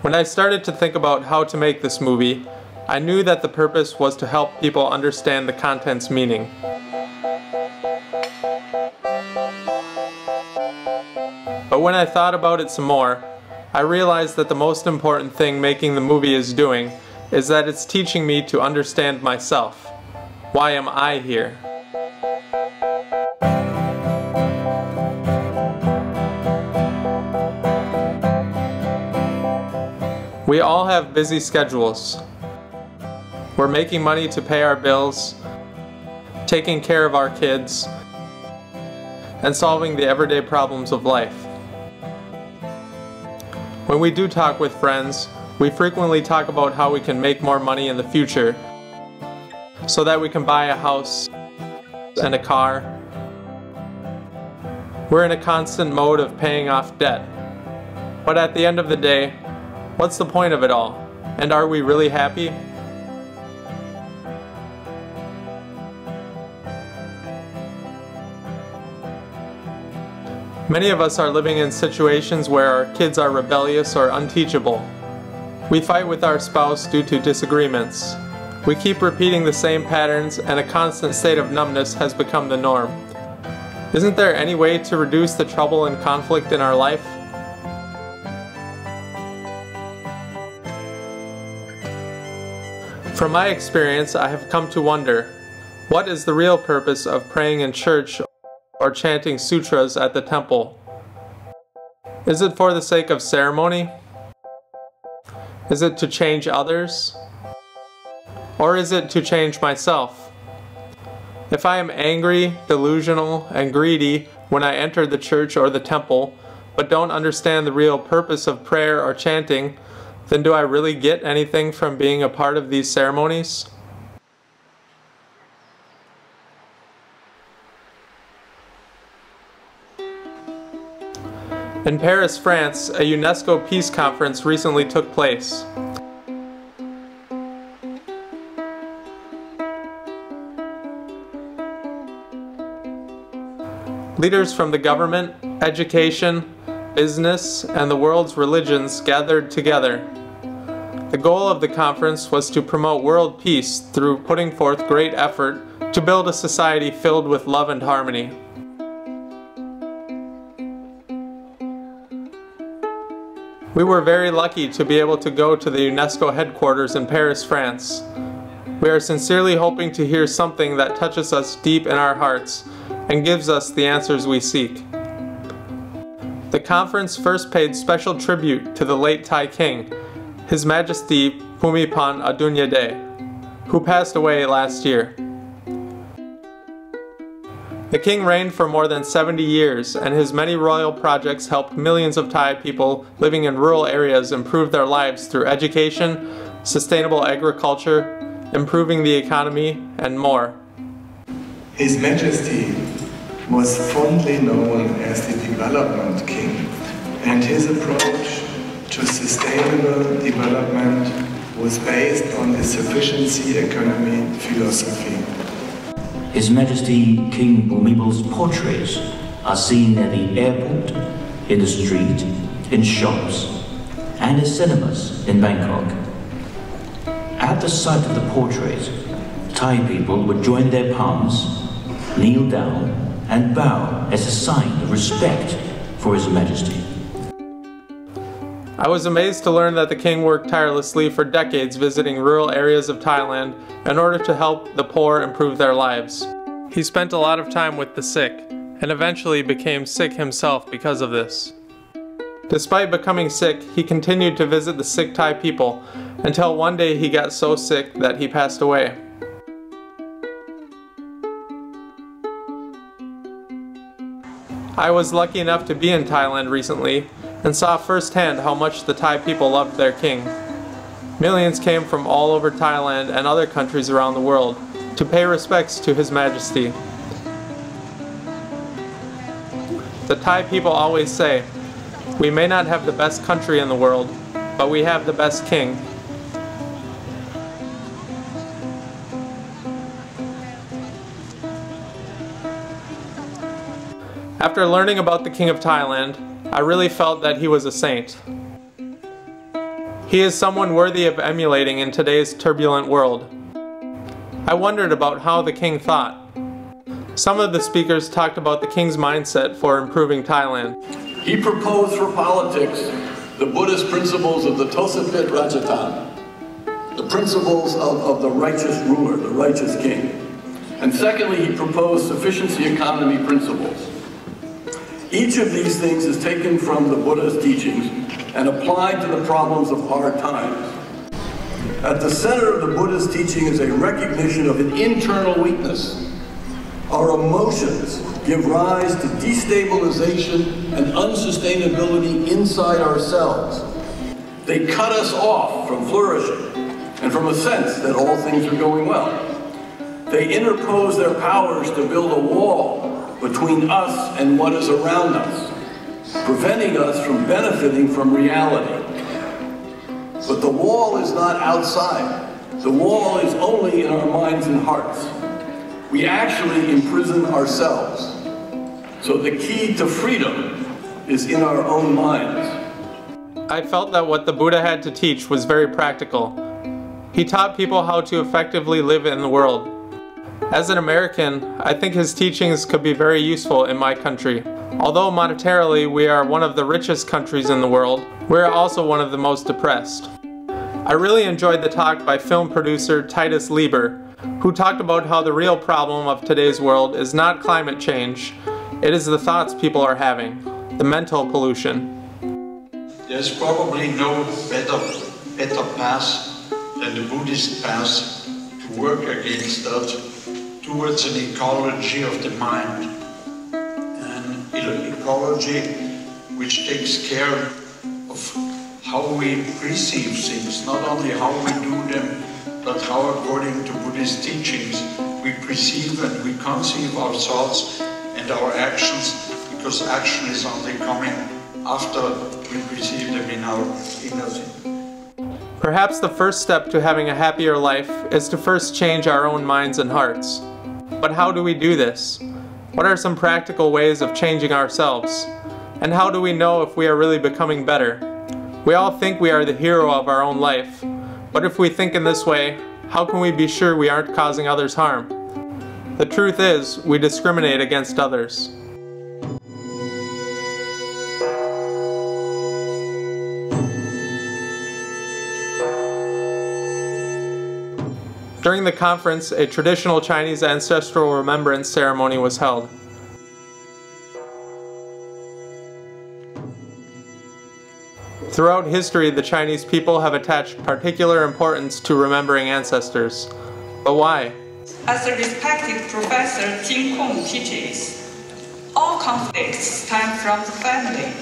When I started to think about how to make this movie, I knew that the purpose was to help people understand the content's meaning. But when I thought about it some more, I realized that the most important thing making the movie is doing is that it's teaching me to understand myself. Why am I here? We all have busy schedules. We're making money to pay our bills, taking care of our kids, and solving the everyday problems of life. When we do talk with friends, we frequently talk about how we can make more money in the future so that we can buy a house and a car. We're in a constant mode of paying off debt. But at the end of the day, what's the point of it all? And are we really happy? Many of us are living in situations where our kids are rebellious or unteachable. We fight with our spouse due to disagreements. We keep repeating the same patterns, and a constant state of numbness has become the norm. Isn't there any way to reduce the trouble and conflict in our life? From my experience, I have come to wonder, what is the real purpose of praying in church or chanting sutras at the temple? Is it for the sake of ceremony? Is it to change others? Or is it to change myself? If I am angry, delusional, and greedy when I enter the church or the temple, but don't understand the real purpose of prayer or chanting, then do I really get anything from being a part of these ceremonies? In Paris, France, a UNESCO peace conference recently took place. Leaders from the government, education, business, and the world's religions gathered together. The goal of the conference was to promote world peace through putting forth great effort to build a society filled with love and harmony. We were very lucky to be able to go to the UNESCO headquarters in Paris, France. We are sincerely hoping to hear something that touches us deep in our hearts and gives us the answers we seek. The conference first paid special tribute to the late Thai king, His Majesty Bhumibol Adulyadej, who passed away last year. The king reigned for more than 70 years, and his many royal projects helped millions of Thai people living in rural areas improve their lives through education, sustainable agriculture, improving the economy, and more. His Majesty was fondly known as the development king, and his approach to sustainable development was based on the sufficiency economy philosophy. His Majesty King Bhumibol's portraits are seen near the airport, in the street, in shops, and in cinemas in Bangkok. At the sight of the portrait, Thai people would join their palms, kneel down, and bow as a sign of respect for His Majesty. I was amazed to learn that the king worked tirelessly for decades visiting rural areas of Thailand in order to help the poor improve their lives. He spent a lot of time with the sick, and eventually became sick himself because of this. Despite becoming sick, he continued to visit the sick Thai people until one day he got so sick that he passed away. I was lucky enough to be in Thailand recently and saw firsthand how much the Thai people loved their king. Millions came from all over Thailand and other countries around the world to pay respects to His Majesty. The Thai people always say, "We may not have the best country in the world, but we have the best king." After learning about the King of Thailand, I really felt that he was a saint. He is someone worthy of emulating in today's turbulent world. I wondered about how the king thought. Some of the speakers talked about the king's mindset for improving Thailand. He proposed for politics the Buddhist principles of the Tosapit Rajatan, the principles of the righteous ruler, the righteous king. And secondly, he proposed sufficiency economy principles. Each of these things is taken from the Buddha's teachings and applied to the problems of hard times. At the center of the Buddha's teaching is a recognition of an internal weakness. Our emotions give rise to destabilization and unsustainability inside ourselves. They cut us off from flourishing and from a sense that all things are going well. They interpose their powers to build a wall between us and what is around us, preventing us from benefiting from reality. But the wall is not outside. The wall is only in our minds and hearts. We actually imprison ourselves. So the key to freedom is in our own minds. I felt that what the Buddha had to teach was very practical. He taught people how to effectively live in the world. As an American, I think his teachings could be very useful in my country. Although monetarily we are one of the richest countries in the world, we are also one of the most depressed. I really enjoyed the talk by film producer Titus Lieber, who talked about how the real problem of today's world is not climate change, it is the thoughts people are having, the mental pollution. There's probably no better path than the Buddhist path to work against that, towards an ecology of the mind, an ecology which takes care of how we perceive things, not only how we do them, but how, according to Buddhist teachings, we perceive and we conceive our thoughts and our actions, because action is only coming after we perceive them in our inner thing. Perhaps the first step to having a happier life is to first change our own minds and hearts. But how do we do this? What are some practical ways of changing ourselves? And how do we know if we are really becoming better? We all think we are the hero of our own life, but if we think in this way, how can we be sure we aren't causing others harm? The truth is, we discriminate against others. During the conference, a traditional Chinese ancestral remembrance ceremony was held. Throughout history, the Chinese people have attached particular importance to remembering ancestors. But why? As the respected Professor Jing Kong teaches, all conflicts stem from the family.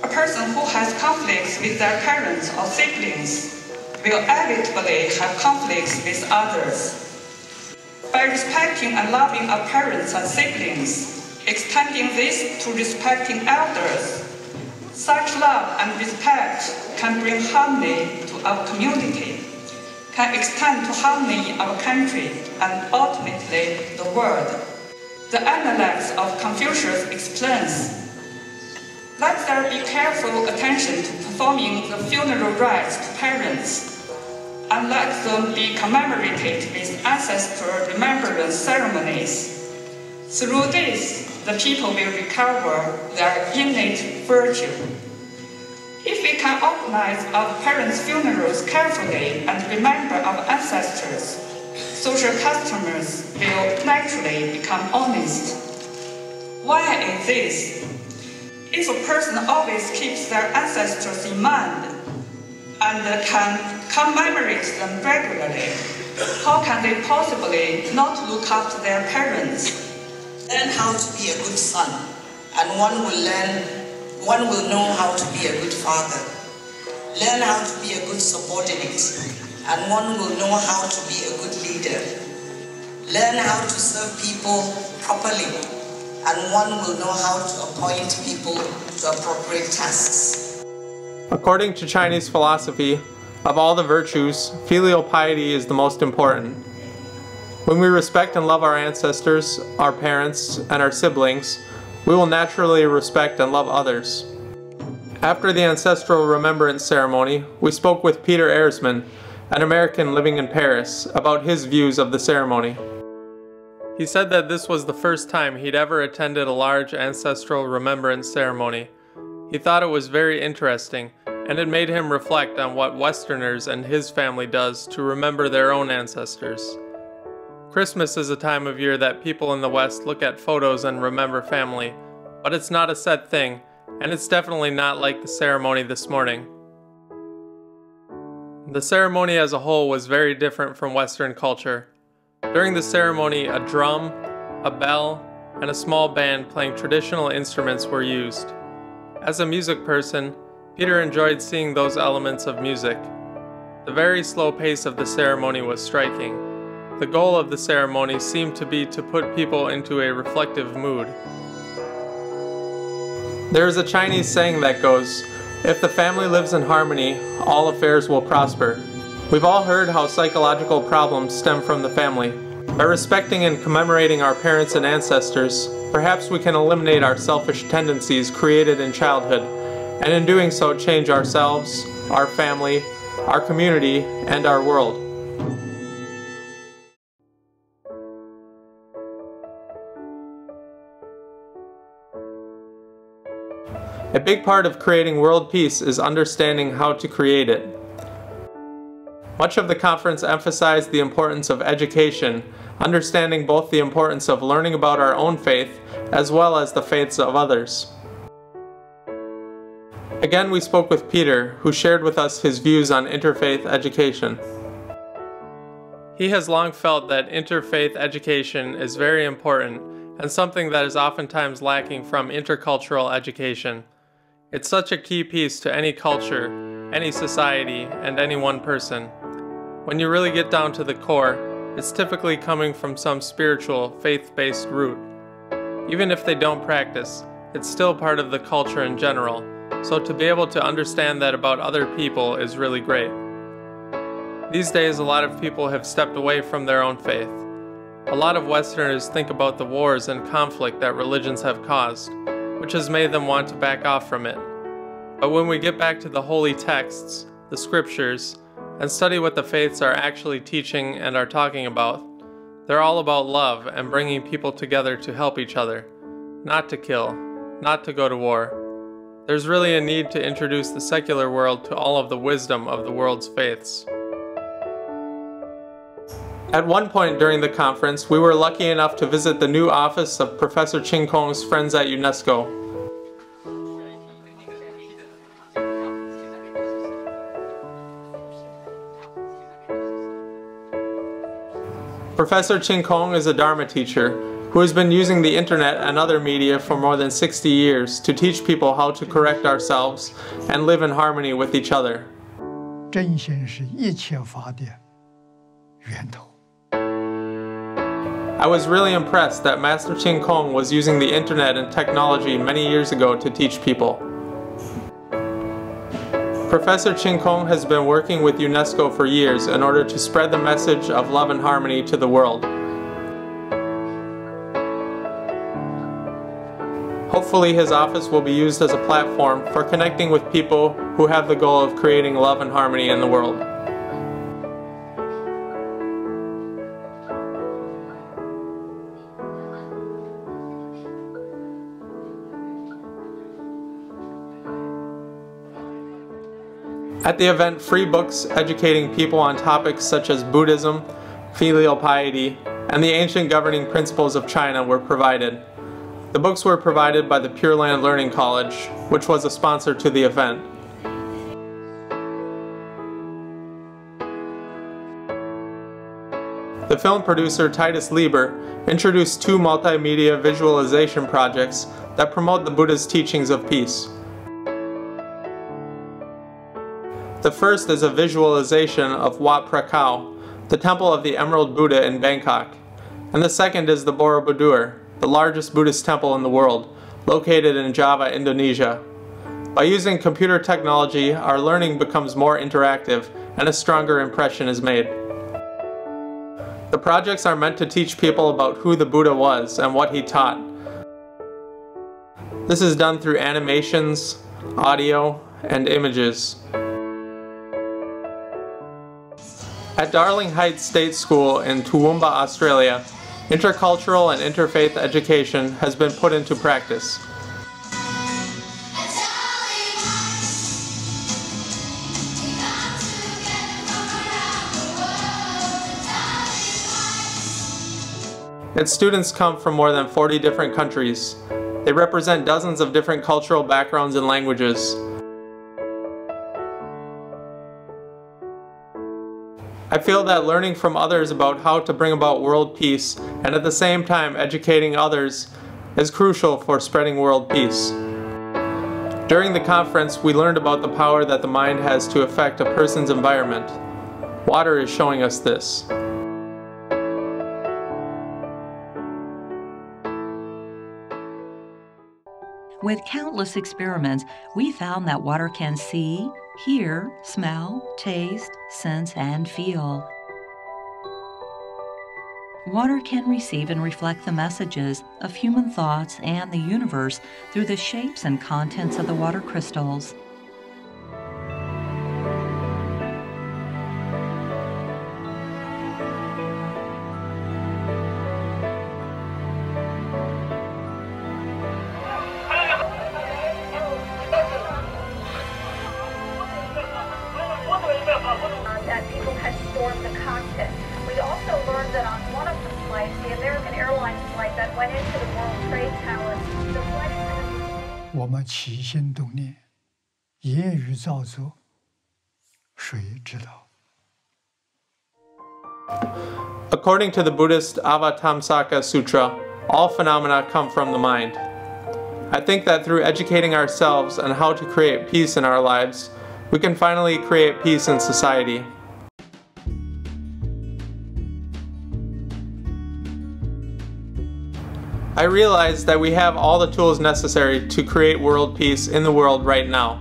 A person who has conflicts with their parents or siblings will inevitably have conflicts with others. By respecting and loving our parents and siblings, extending this to respecting elders, such love and respect can bring harmony to our community, can extend to harmony in our country, and ultimately the world. The Analects of Confucius explains, let there be careful attention to performing the funeral rites to parents, and let them be commemorated with ancestral remembrance ceremonies. Through this, the people will recover their innate virtue. If we can organize our parents' funerals carefully and remember our ancestors, social customers will naturally become honest. Why is this? If a person always keeps their ancestors in mind and can commemorate them regularly, how can they possibly not look after their parents? Learn how to be a good son, and one will know how to be a good father. Learn how to be a good subordinate, and one will know how to be a good leader. Learn how to serve people properly, and one will know how to appoint people to appropriate tasks. According to Chinese philosophy, of all the virtues, filial piety is the most important. When we respect and love our ancestors, our parents, and our siblings, we will naturally respect and love others. After the ancestral remembrance ceremony, we spoke with Peter Erzman, an American living in Paris, about his views of the ceremony. He said that this was the first time he'd ever attended a large ancestral remembrance ceremony. He thought it was very interesting, and it made him reflect on what Westerners and his family does to remember their own ancestors. Christmas is a time of year that people in the West look at photos and remember family, but it's not a set thing, and it's definitely not like the ceremony this morning. The ceremony as a whole was very different from Western culture. During the ceremony, a drum, a bell, and a small band playing traditional instruments were used. As a music person, Peter enjoyed seeing those elements of music. The very slow pace of the ceremony was striking. The goal of the ceremony seemed to be to put people into a reflective mood. There is a Chinese saying that goes, "If the family lives in harmony, all affairs will prosper." We've all heard how psychological problems stem from the family. By respecting and commemorating our parents and ancestors, perhaps we can eliminate our selfish tendencies created in childhood, and in doing so change ourselves, our family, our community, and our world. A big part of creating world peace is understanding how to create it. Much of the conference emphasized the importance of education, understanding both the importance of learning about our own faith as well as the faiths of others. Again, we spoke with Peter, who shared with us his views on interfaith education. He has long felt that interfaith education is very important and something that is oftentimes lacking from intercultural education. It's such a key piece to any culture, any society, and any one person. When you really get down to the core, it's typically coming from some spiritual, faith-based root. Even if they don't practice, it's still part of the culture in general, so to be able to understand that about other people is really great. These days, a lot of people have stepped away from their own faith. A lot of Westerners think about the wars and conflict that religions have caused, which has made them want to back off from it. But when we get back to the holy texts, the scriptures, and study what the faiths are actually teaching and are talking about, they're all about love and bringing people together to help each other, not to kill, not to go to war. There's really a need to introduce the secular world to all of the wisdom of the world's faiths. At one point during the conference, we were lucky enough to visit the new office of Professor Ching Kong's Friends at UNESCO. Professor Ching Kong is a Dharma teacher who has been using the internet and other media for more than 60 years to teach people how to correct ourselves and live in harmony with each other. 真心是一切法的源头。 I was really impressed that Master Ching Kong was using the internet and technology many years ago to teach people. Professor Ching Kong has been working with UNESCO for years in order to spread the message of love and harmony to the world. Hopefully his office will be used as a platform for connecting with people who have the goal of creating love and harmony in the world. At the event, free books educating people on topics such as Buddhism, filial piety, and the ancient governing principles of China were provided. The books were provided by the Pure Land Learning College, which was a sponsor to the event. The film producer Titus Lieber introduced two multimedia visualization projects that promote the Buddha's teachings of peace. The first is a visualization of Wat Prakao, the temple of the Emerald Buddha in Bangkok, and the second is the Borobudur, the largest Buddhist temple in the world, located in Java, Indonesia. By using computer technology, our learning becomes more interactive and a stronger impression is made. The projects are meant to teach people about who the Buddha was and what he taught. This is done through animations, audio, and images. At Darling Heights State School in Toowoomba, Australia, intercultural and interfaith education has been put into practice. Its students come from more than 40 different countries. They represent dozens of different cultural backgrounds and languages. I feel that learning from others about how to bring about world peace and at the same time educating others is crucial for spreading world peace. During the conference, we learned about the power that the mind has to affect a person's environment. Water is showing us this. With countless experiments, we found that water can see, hear, smell, taste, sense, and feel. Water can receive and reflect the messages of human thoughts and the universe through the shapes and contents of the water crystals. That people had stored the cockpit. We also learned that on one of the flights, the American Airlines flight that went into the World Trade Tower, the flight attendants... 我们起心动念，言语造作，谁知道？ According to the Buddhist Avatamsaka Sutra, all phenomena come from the mind. I think that through educating ourselves on how to create peace in our lives, we can finally create peace in society. I realize that we have all the tools necessary to create world peace in the world right now.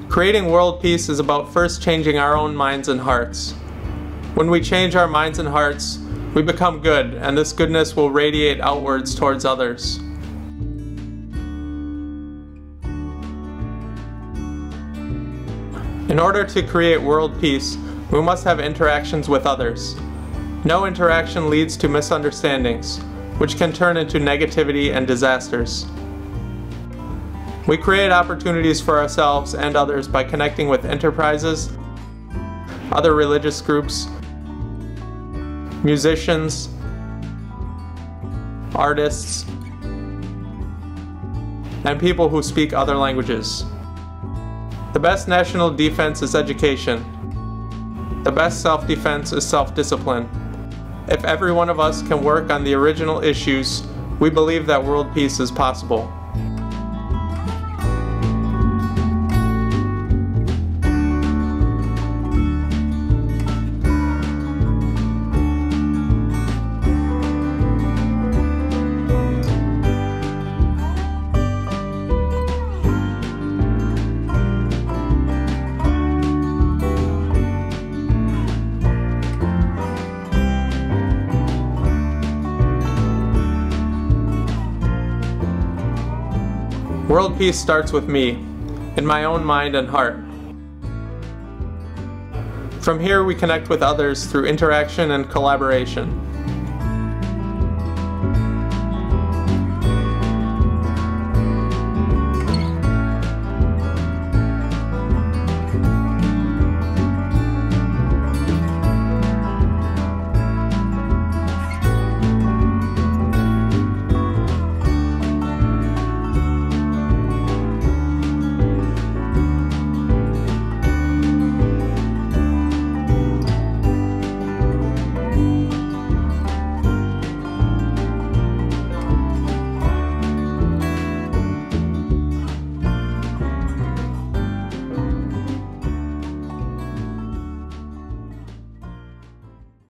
Creating world peace is about first changing our own minds and hearts. When we change our minds and hearts, we become good, and this goodness will radiate outwards towards others. In order to create world peace, we must have interactions with others. No interaction leads to misunderstandings, which can turn into negativity and disasters. We create opportunities for ourselves and others by connecting with enterprises, other religious groups, musicians, artists, and people who speak other languages. The best national defense is education. The best self-defense is self-discipline. If every one of us can work on the original issues, we believe that world peace is possible. World peace starts with me, in my own mind and heart. From here we connect with others through interaction and collaboration.